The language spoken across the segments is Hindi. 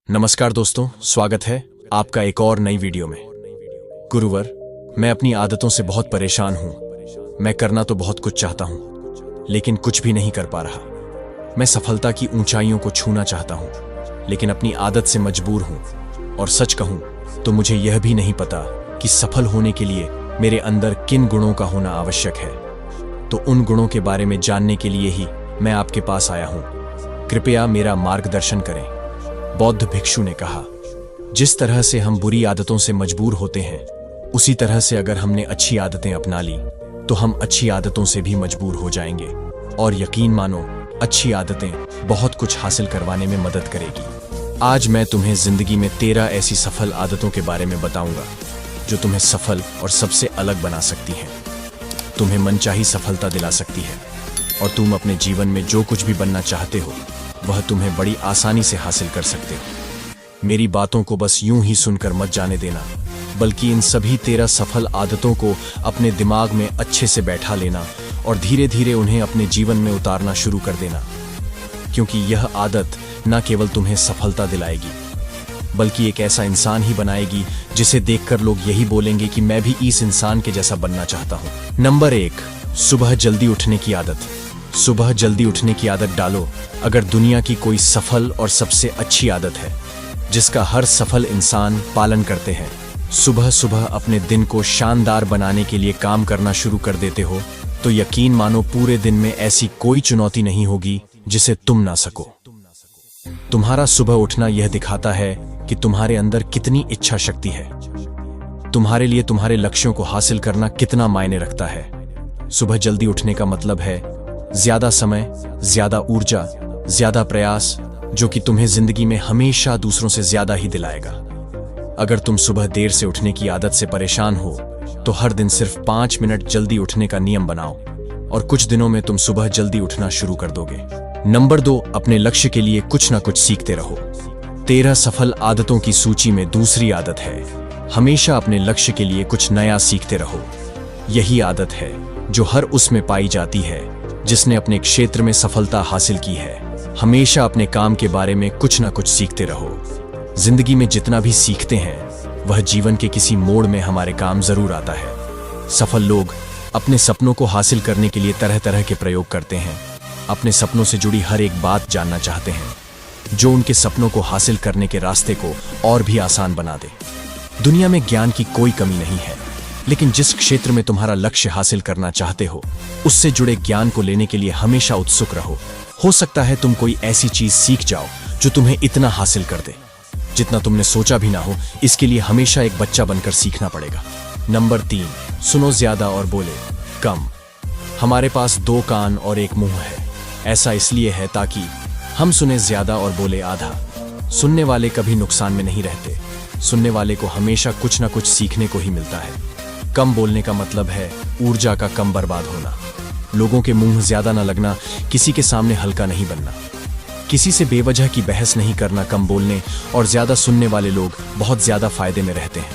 नमस्कार दोस्तों, स्वागत है आपका एक और नई वीडियो में। गुरुवर, मैं अपनी आदतों से बहुत परेशान हूं। मैं करना तो बहुत कुछ चाहता हूं, लेकिन कुछ भी नहीं कर पा रहा। मैं सफलता की ऊंचाइयों को छूना चाहता हूं, लेकिन अपनी आदत से मजबूर हूं। और सच कहूं तो मुझे यह भी नहीं पता कि सफल होने के लिए मेरे अंदर किन गुणों का होना आवश्यक है। तो उन गुणों के बारे में जानने के लिए ही मैं आपके पास आया हूं। कृपया मेरा मार्गदर्शन करें। बौद्ध भिक्षु ने कहा, जिस तरह से हम बुरी आदतों से मजबूर होते हैं, उसी तरह से अगर हमने अच्छी आदतें अपना ली तो हम अच्छी आदतों से भी मजबूर हो जाएंगे। और यकीन मानो, अच्छी आदतें बहुत कुछ हासिल करवाने में मदद करेगी। आज मैं तुम्हें जिंदगी में 13 ऐसी सफल आदतों के बारे में बताऊंगा जो तुम्हें सफल और सबसे अलग बना सकती हैं, तुम्हें मनचाही सफलता दिला सकती है, और तुम अपने जीवन में जो कुछ भी बनना चाहते हो वह तुम्हें बड़ी आसानी से हासिल कर सकते हो। मेरी बातों को बस यूं ही सुनकर मत जाने देना, बल्कि इन सभी 13 सफल आदतों को अपने दिमाग में अच्छे से बैठा लेना और धीरे धीरे उन्हें अपने जीवन में उतारना शुरू कर देना। क्योंकि यह आदत न केवल तुम्हें सफलता दिलाएगी, बल्कि एक ऐसा इंसान ही बनाएगी जिसे देखकर लोग यही बोलेंगे कि मैं भी इस इंसान के जैसा बनना चाहता हूं। नंबर 1, सुबह जल्दी उठने की आदत। सुबह जल्दी उठने की आदत डालो। अगर दुनिया की कोई सफल और सबसे अच्छी आदत है जिसका हर सफल इंसान पालन करते हैं, सुबह सुबह अपने दिन को शानदार बनाने के लिए काम करना शुरू कर देते हो, तो यकीन मानो पूरे दिन में ऐसी कोई चुनौती नहीं होगी जिसे तुम ना सको। तुम्हारा सुबह उठना यह दिखाता है कि तुम्हारे अंदर कितनी इच्छा शक्ति है, तुम्हारे लिए तुम्हारे लक्ष्यों को हासिल करना कितना मायने रखता है। सुबह जल्दी उठने का मतलब है ज्यादा समय, ज्यादा ऊर्जा, ज्यादा प्रयास, जो कि तुम्हें जिंदगी में हमेशा दूसरों से ज्यादा ही दिलाएगा। अगर तुम सुबह देर से उठने की आदत से परेशान हो तो हर दिन सिर्फ 5 मिनट जल्दी उठने का नियम बनाओ, और कुछ दिनों में तुम सुबह जल्दी उठना शुरू कर दोगे। नंबर 2, अपने लक्ष्य के लिए कुछ ना कुछ सीखते रहो। 13 सफल आदतों की सूची में दूसरी आदत है, हमेशा अपने लक्ष्य के लिए कुछ नया सीखते रहो। यही आदत है जो हर उसमें पाई जाती है जिसने अपने क्षेत्र में सफलता हासिल की है। हमेशा अपने काम के बारे में कुछ ना कुछ सीखते रहो। जिंदगी में जितना भी सीखते हैं वह जीवन के किसी मोड़ में हमारे काम जरूर आता है। सफल लोग अपने सपनों को हासिल करने के लिए तरह तरह के प्रयोग करते हैं। अपने सपनों से जुड़ी हर एक बात जानना चाहते हैं जो उनके सपनों को हासिल करने के रास्ते को और भी आसान बना दे। दुनिया में ज्ञान की कोई कमी नहीं है, लेकिन जिस क्षेत्र में तुम्हारा लक्ष्य हासिल करना चाहते हो उससे जुड़े ज्ञान को लेने के लिए हमेशा उत्सुक रहो। हो सकता है तुम कोई ऐसी चीज सीख जाओ जो तुम्हें इतना हासिल कर दे जितना तुमने सोचा भी ना हो। इसके लिए हमेशा एक बच्चा बनकर सीखना पड़ेगा। नंबर 3, सुनो ज्यादा और बोले कम। हमारे पास 2 कान और 1 मुंह है। ऐसा इसलिए है ताकि हम सुने ज्यादा और बोले आधा। सुनने वाले कभी नुकसान में नहीं रहते। सुनने वाले को हमेशा कुछ ना कुछ सीखने को ही मिलता है। कम बोलने का मतलब है ऊर्जा का कम बर्बाद होना। लोगों के मुंह ज्यादा न लगना, किसी के सामने हल्का नहीं बनना, किसी से बेवजह की बहस नहीं करना। कम बोलने और ज्यादा सुनने वाले लोग बहुत ज्यादा फायदे में रहते हैं।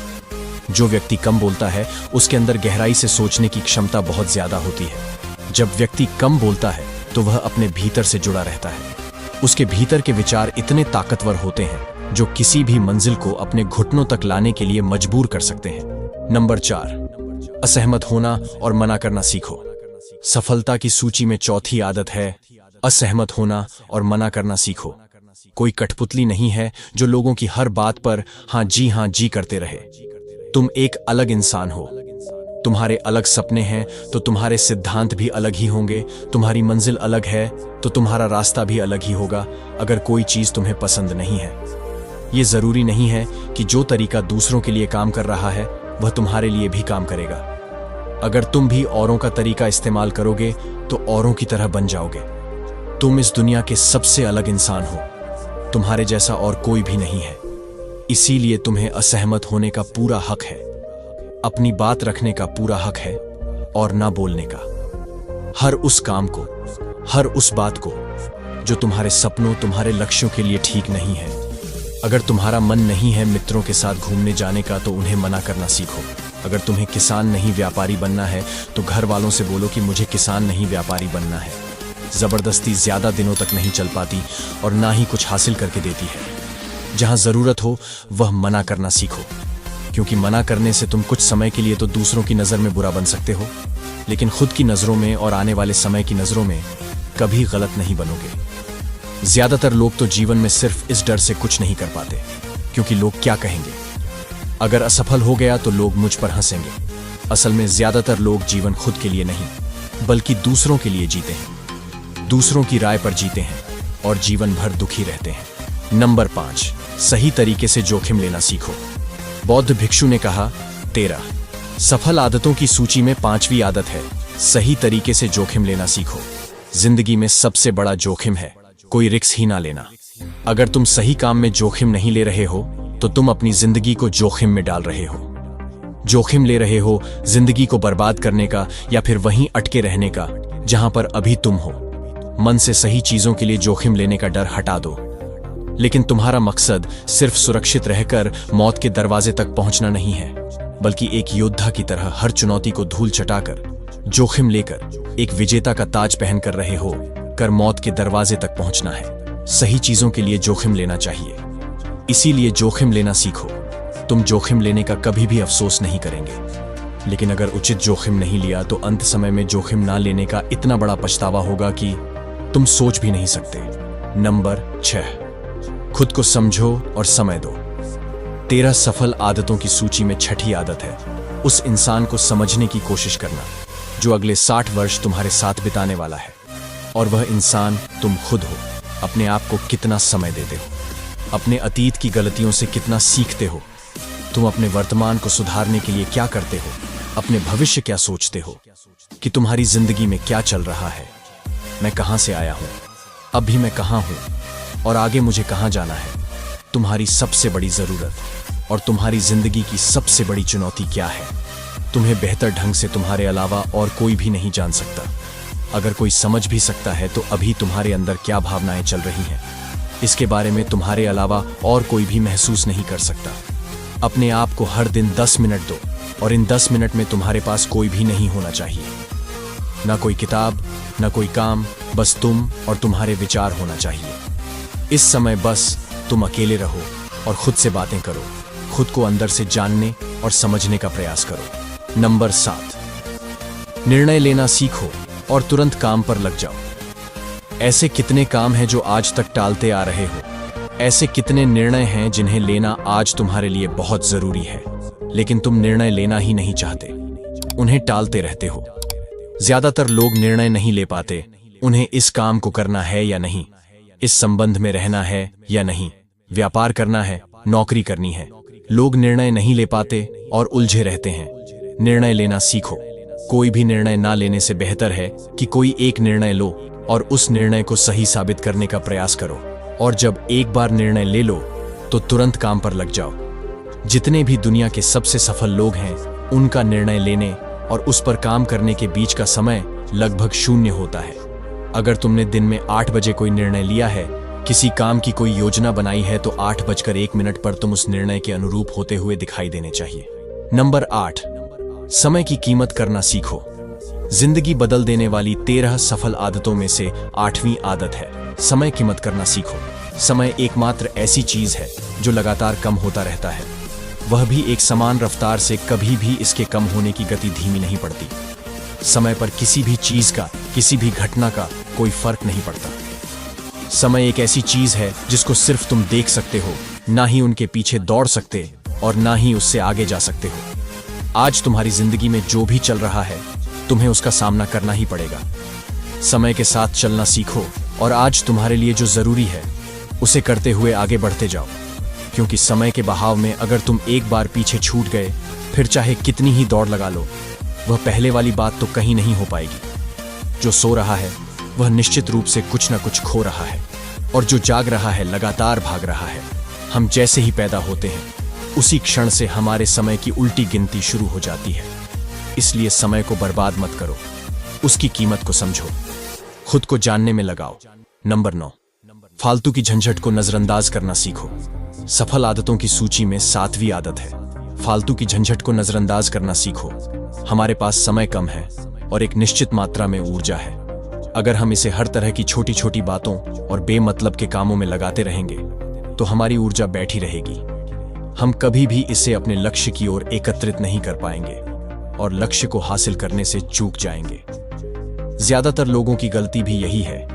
जो व्यक्ति कम बोलता है उसके अंदर गहराई से सोचने की क्षमता बहुत ज्यादा होती है। जब व्यक्ति कम बोलता है तो वह अपने भीतर से जुड़ा रहता है। उसके भीतर के विचार इतने ताकतवर होते हैं जो किसी भी मंजिल को अपने घुटनों तक लाने के लिए मजबूर कर सकते हैं। नंबर 4, असहमत होना और मना करना सीखो। सफलता की सूची में चौथी आदत है असहमत होना और मना करना सीखो। कोई कठपुतली नहीं है जो लोगों की हर बात पर हाँ जी करते रहे। तुम एक अलग इंसान हो। तुम्हारे अलग सपने हैं तो तुम्हारे सिद्धांत भी अलग ही होंगे। तुम्हारी मंजिल अलग है तो तुम्हारा रास्ता भी अलग ही होगा। अगर कोई चीज तुम्हें पसंद नहीं है, ये जरूरी नहीं है कि जो तरीका दूसरों के लिए काम कर रहा है वह तुम्हारे लिए भी काम करेगा। अगर तुम भी औरों का तरीका इस्तेमाल करोगे तो औरों की तरह बन जाओगे। तुम इस दुनिया के सबसे अलग इंसान हो। तुम्हारे जैसा और कोई भी नहीं है। इसीलिए तुम्हें असहमत होने का पूरा हक है, अपनी बात रखने का पूरा हक है, और ना बोलने का। हर उस काम को, हर उस बात को जो तुम्हारे सपनों, तुम्हारे लक्ष्यों के लिए ठीक नहीं है। अगर तुम्हारा मन नहीं है मित्रों के साथ घूमने जाने का तो उन्हें मना करना सीखो। अगर तुम्हें किसान नहीं व्यापारी बनना है तो घर वालों से बोलो कि मुझे किसान नहीं व्यापारी बनना है। जबरदस्ती ज्यादा दिनों तक नहीं चल पाती और ना ही कुछ हासिल करके देती है। जहां जरूरत हो वह मना करना सीखो, क्योंकि मना करने से तुम कुछ समय के लिए तो दूसरों की नजर में बुरा बन सकते हो, लेकिन खुद की नजरों में और आने वाले समय की नजरों में कभी गलत नहीं बनोगे। ज्यादातर लोग तो जीवन में सिर्फ इस डर से कुछ नहीं कर पाते क्योंकि लोग क्या कहेंगे। अगर असफल हो गया तो लोग मुझ पर हंसेंगे। असल में ज्यादातर लोग जीवन खुद के लिए नहीं बल्कि दूसरों के लिए जीते हैं, दूसरों की राय पर जीते हैं और जीवन भर दुखी रहते हैं। नंबर 5, सही तरीके से जोखिम लेना सीखो। बौद्ध भिक्षु ने कहा, 13 सफल आदतों की सूची में 5वीं आदत है, सही तरीके से जोखिम लेना सीखो। जिंदगी में सबसे बड़ा जोखिम है कोई रिस्क ही ना लेना। अगर तुम सही काम में जोखिम नहीं ले रहे हो तो तुम अपनी जिंदगी को जोखिम में डाल रहे हो। जोखिम ले रहे हो जिंदगी को बर्बाद करने का या फिर वहीं अटके रहने का जहां पर अभी तुम हो। मन से सही चीजों के लिए जोखिम लेने का डर हटा दो, लेकिन तुम्हारा मकसद सिर्फ सुरक्षित रहकर मौत के दरवाजे तक पहुंचना नहीं है, बल्कि एक योद्धा की तरह हर चुनौती को धूल चटाकर जोखिम लेकर एक विजेता का ताज पहनकर रहे हो कर मौत के दरवाजे तक पहुंचना है। सही चीजों के लिए जोखिम लेना चाहिए, इसीलिए जोखिम लेना सीखो। तुम जोखिम लेने का कभी भी अफसोस नहीं करेंगे, लेकिन अगर उचित जोखिम नहीं लिया तो अंत समय में जोखिम ना लेने का इतना बड़ा पछतावा होगा कि तुम सोच भी नहीं सकते। नंबर 6, खुद को समझो और समय दो। 13 सफल आदतों की सूची में 6ठी आदत है, उस इंसान को समझने की कोशिश करना जो अगले 60 वर्ष तुम्हारे साथ बिताने वाला है, और वह इंसान तुम खुद हो। अपने आप को कितना समय देते हो, अपने अतीत की गलतियों से कितना सीखते हो, तुम अपने वर्तमान को सुधारने के लिए क्या करते हो, अपने भविष्य क्या सोचते हो, कि तुम्हारी जिंदगी में क्या चल रहा है। मैं कहां से आया हूं, अभी मैं कहां हूं और आगे मुझे कहां जाना है। तुम्हारी सबसे बड़ी जरूरत और तुम्हारी जिंदगी की सबसे बड़ी चुनौती क्या है, तुम्हें बेहतर ढंग से तुम्हारे अलावा और कोई भी नहीं जान सकता। अगर कोई समझ भी सकता है तो अभी तुम्हारे अंदर क्या भावनाएं चल रही हैं, इसके बारे में तुम्हारे अलावा और कोई भी महसूस नहीं कर सकता। अपने आप को हर दिन 10 मिनट दो, और इन 10 मिनट में तुम्हारे पास कोई भी नहीं होना चाहिए, ना कोई किताब, ना कोई काम, बस तुम और तुम्हारे विचार होना चाहिए। इस समय बस तुम अकेले रहो और खुद से बातें करो, खुद को अंदर से जानने और समझने का प्रयास करो। नंबर 7, निर्णय लेना सीखो और तुरंत काम पर लग जाओ। ऐसे कितने काम हैं जो आज तक टालते आ रहे हो, ऐसे कितने निर्णय हैं जिन्हें लेना आज तुम्हारे लिए बहुत जरूरी है, लेकिन तुम निर्णय लेना ही नहीं चाहते, उन्हें टालते रहते हो। ज्यादातर लोग निर्णय नहीं ले पाते, उन्हें इस काम को करना है या नहीं, इस संबंध में रहना है या नहीं, व्यापार करना है, नौकरी करनी है। लोग निर्णय नहीं ले पाते और उलझे रहते हैं। निर्णय लेना सीखो। कोई भी निर्णय ना लेने से बेहतर है कि कोई एक निर्णय लो और उस निर्णय को सही साबित करने का प्रयास करो, और जब एक बार निर्णय ले लो तो तुरंत काम पर लग जाओ। जितने भी दुनिया के सबसे सफल लोग हैं, उनका निर्णय लेने और उस पर काम करने के बीच का समय लगभग 0 होता है। अगर तुमने दिन में 8 बजे कोई निर्णय लिया है, किसी काम की कोई योजना बनाई है, तो 8:01 पर तुम उस निर्णय के अनुरूप होते हुए दिखाई देने चाहिए। नंबर 8, समय की कीमत करना सीखो। जिंदगी बदल देने वाली 13 सफल आदतों में से 8वीं आदत है, समय कीमत करना सीखो। समय एकमात्र ऐसी चीज है जो लगातार कम होता रहता है, वह भी एक समान रफ्तार से। कभी भी इसके कम होने की गति धीमी नहीं पड़ती। समय पर किसी भी चीज का, किसी भी घटना का कोई फर्क नहीं पड़ता। समय एक ऐसी चीज है जिसको सिर्फ तुम देख सकते हो, ना ही उनके पीछे दौड़ सकते और ना ही उससे आगे जा सकते हो। आज तुम्हारी जिंदगी में जो भी चल रहा है, तुम्हें उसका सामना करना ही पड़ेगा। समय के साथ चलना सीखो और आज तुम्हारे लिए जो जरूरी है उसे करते हुए आगे बढ़ते जाओ, क्योंकि समय के बहाव में अगर तुम एक बार पीछे छूट गए, फिर चाहे कितनी ही दौड़ लगा लो, वह पहले वाली बात तो कहीं नहीं हो पाएगी। जो सो रहा है वह निश्चित रूप से कुछ ना कुछ खो रहा है, और जो जाग रहा है लगातार भाग रहा है। हम जैसे ही पैदा होते हैं, उसी क्षण से हमारे समय की उल्टी गिनती शुरू हो जाती है। इसलिए समय को बर्बाद मत करो, उसकी कीमत को समझो, खुद को जानने में लगाओ। नंबर 9, फालतू की झंझट को नजरअंदाज करना सीखो। सफल आदतों की सूची में 7वीं आदत है, फालतू की झंझट को नजरअंदाज करना सीखो। हमारे पास समय कम है और एक निश्चित मात्रा में ऊर्जा है। अगर हम इसे हर तरह की छोटी छोटी बातों और बेमतलब के कामों में लगाते रहेंगे तो हमारी ऊर्जा बैठी रहेगी। हम कभी भी इसे अपने लक्ष्य की ओर एकत्रित नहीं कर पाएंगे और लक्ष्य को हासिल करने से चूक जाएंगे। ज्यादातर लोगों की गलती भी यही है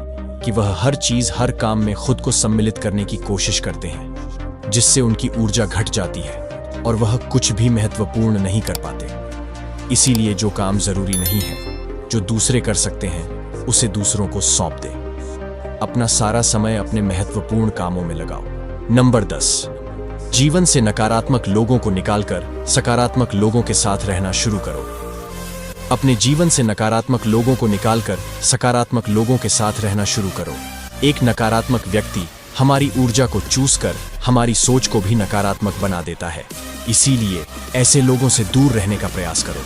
कि वह हर चीज, हर काम में खुद को सम्मिलित करने की कोशिश करते हैं, जिससे उनकी ऊर्जा घट जाती है और वह कुछ भी महत्वपूर्ण नहीं कर पाते। इसीलिए जो काम जरूरी नहीं है, जो दूसरे कर सकते हैं, उसे दूसरों को सौंप दे। अपना सारा समय अपने महत्वपूर्ण कामों में लगाओ। नंबर 10, जीवन से नकारात्मक लोगों को निकालकर सकारात्मक लोगों के साथ रहना शुरू करो। अपने जीवन से नकारात्मक लोगों को निकालकर सकारात्मक लोगों के साथ रहना शुरू करो। एक नकारात्मक व्यक्ति हमारी ऊर्जा को चूसकर हमारी सोच को भी नकारात्मक बना देता है। इसीलिए ऐसे लोगों से दूर रहने का प्रयास करो।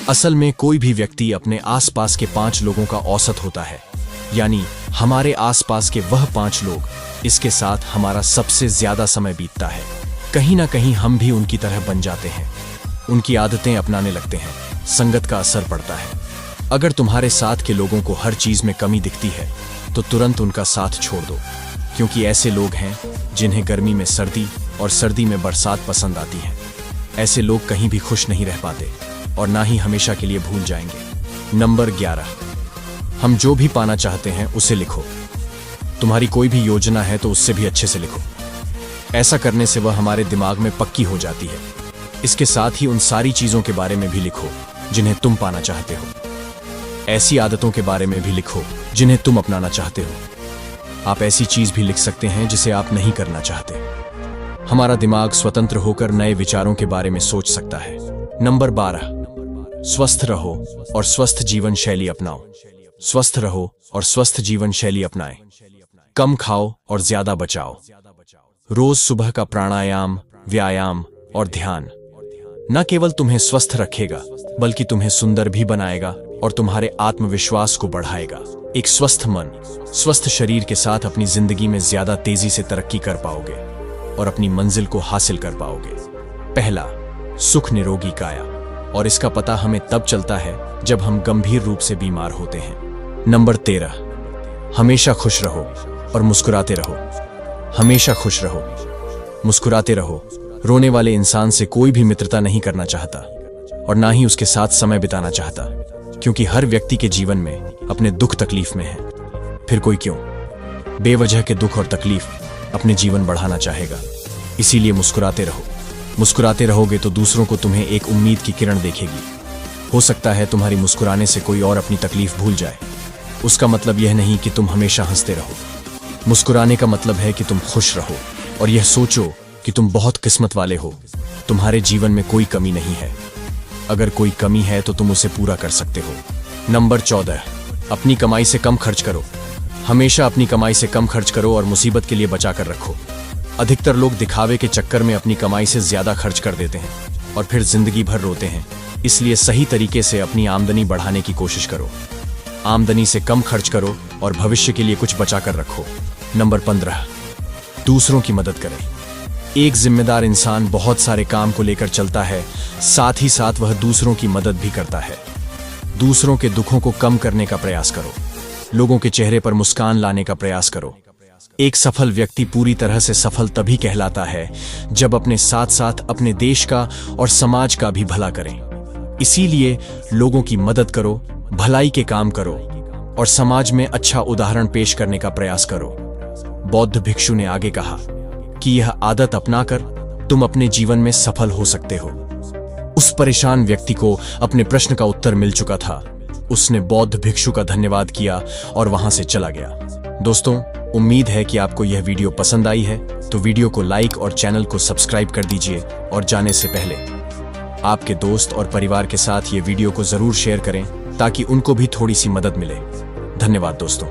असल में कोई भी व्यक्ति अपने आसपास के 5 लोगों का औसत होता है, यानी हमारे आसपास के वह 5 लोग, इसके साथ हमारा सबसे ज्यादा समय बीतता है। कहीं ना कहीं हम भी उनकी तरह बन जाते हैं, उनकी आदतें अपनाने लगते हैं, संगत का असर पड़ता है। अगर तुम्हारे साथ के लोगों को हर चीज में कमी दिखती है तो तुरंत उनका साथ छोड़ दो, क्योंकि ऐसे लोग हैं जिन्हें गर्मी में सर्दी और सर्दी में बरसात पसंद आती है। ऐसे लोग कहीं भी खुश नहीं रह पाते और ना ही हमेशा के लिए भूल जाएंगे। नंबर 11, हम जो भी पाना चाहते हैं उसे लिखो। तुम्हारी कोई भी योजना है तो उससे भी अच्छे से लिखो। ऐसा करने से वह हमारे दिमाग में पक्की हो जाती है। इसके साथ ही उन सारी चीजों के बारे में भी लिखो जिन्हें तुम पाना चाहते हो। ऐसी आदतों के बारे में भी लिखो जिन्हें तुम अपनाना चाहते हो। आप ऐसी चीज भी लिख सकते हैं जिसे आप नहीं करना चाहते। हमारा दिमाग स्वतंत्र होकर नए विचारों के बारे में सोच सकता है। नंबर 12, स्वस्थ रहो और स्वस्थ जीवन शैली अपनाओ। स्वस्थ रहो और स्वस्थ जीवन शैली अपनाएं। कम खाओ और ज्यादा बचाओ। रोज सुबह का प्राणायाम, व्यायाम और ध्यान न केवल तुम्हें स्वस्थ रखेगा बल्कि तुम्हें सुंदर भी बनाएगा और तुम्हारे आत्मविश्वास को बढ़ाएगा। एक स्वस्थ मन, स्वस्थ शरीर के साथ अपनी जिंदगी में ज्यादा तेजी से तरक्की कर पाओगे और अपनी मंजिल को हासिल कर पाओगे। पहला, सुख निरोगी काया, और इसका पता हमें तब चलता है जब हम गंभीर रूप से बीमार होते हैं। नंबर 13, हमेशा खुश रहो और मुस्कुराते रहो। हमेशा खुश रहो, मुस्कुराते रहो। रोने वाले इंसान से कोई भी मित्रता नहीं करना चाहता और ना ही उसके साथ समय बिताना चाहता, क्योंकि हर व्यक्ति के जीवन में अपने दुख तकलीफ में है। फिर कोई क्यों बेवजह के दुख और तकलीफ अपने जीवन बढ़ाना चाहेगा। इसीलिए मुस्कुराते रहो। मुस्कुराते रहोगे तो दूसरों को तुम्हें एक उम्मीद की किरण देखेगी। हो सकता है तुम्हारी मुस्कुराने से कोई और अपनी तकलीफ भूल जाए। उसका मतलब यह नहीं कि तुम हमेशा हंसते रहो। मुस्कुराने का मतलब है कि तुम खुश रहो और यह सोचो कि तुम बहुत किस्मत वाले हो। तुम्हारे जीवन में कोई कमी नहीं है। अगर कोई कमी है तो तुम उसे पूरा कर सकते हो। नंबर 14, अपनी कमाई से कम खर्च करो। हमेशा अपनी कमाई से कम खर्च करो और मुसीबत के लिए बचा कर रखो। अधिकतर लोग दिखावे के चक्कर में अपनी कमाई से ज्यादा खर्च कर देते हैं और फिर जिंदगी भर रोते हैं। इसलिए सही तरीके से अपनी आमदनी बढ़ाने की कोशिश करो। आमदनी से कम खर्च करो और भविष्य के लिए कुछ बचा कर रखो। नंबर 15, दूसरों की मदद करें। एक जिम्मेदार इंसान बहुत सारे काम को लेकर चलता है, साथ ही साथ वह दूसरों की मदद भी करता है। दूसरों के दुखों को कम करने का प्रयास करो। लोगों के चेहरे पर मुस्कान लाने का प्रयास करो। एक सफल व्यक्ति पूरी तरह से सफल तभी कहलाता है जब अपने साथ साथ अपने देश का और समाज का भी भला करें। इसीलिए लोगों की मदद करो, भलाई के काम करो और समाज में अच्छा उदाहरण पेश करने का प्रयास करो। बौद्ध भिक्षु ने आगे कहा कि यह आदत अपनाकर तुम अपने जीवन में सफल हो सकते हो। उस परेशान व्यक्ति को अपने प्रश्न का उत्तर मिल चुका था। उसने बौद्ध भिक्षु का धन्यवाद किया और वहां से चला गया। दोस्तों, उम्मीद है कि आपको यह वीडियो पसंद आई है, तो वीडियो को लाइक और चैनल को सब्सक्राइब कर दीजिए और जाने से पहले आपके दोस्त और परिवार के साथ ये वीडियो को जरूर शेयर करें ताकि उनको भी थोड़ी सी मदद मिले। धन्यवाद दोस्तों।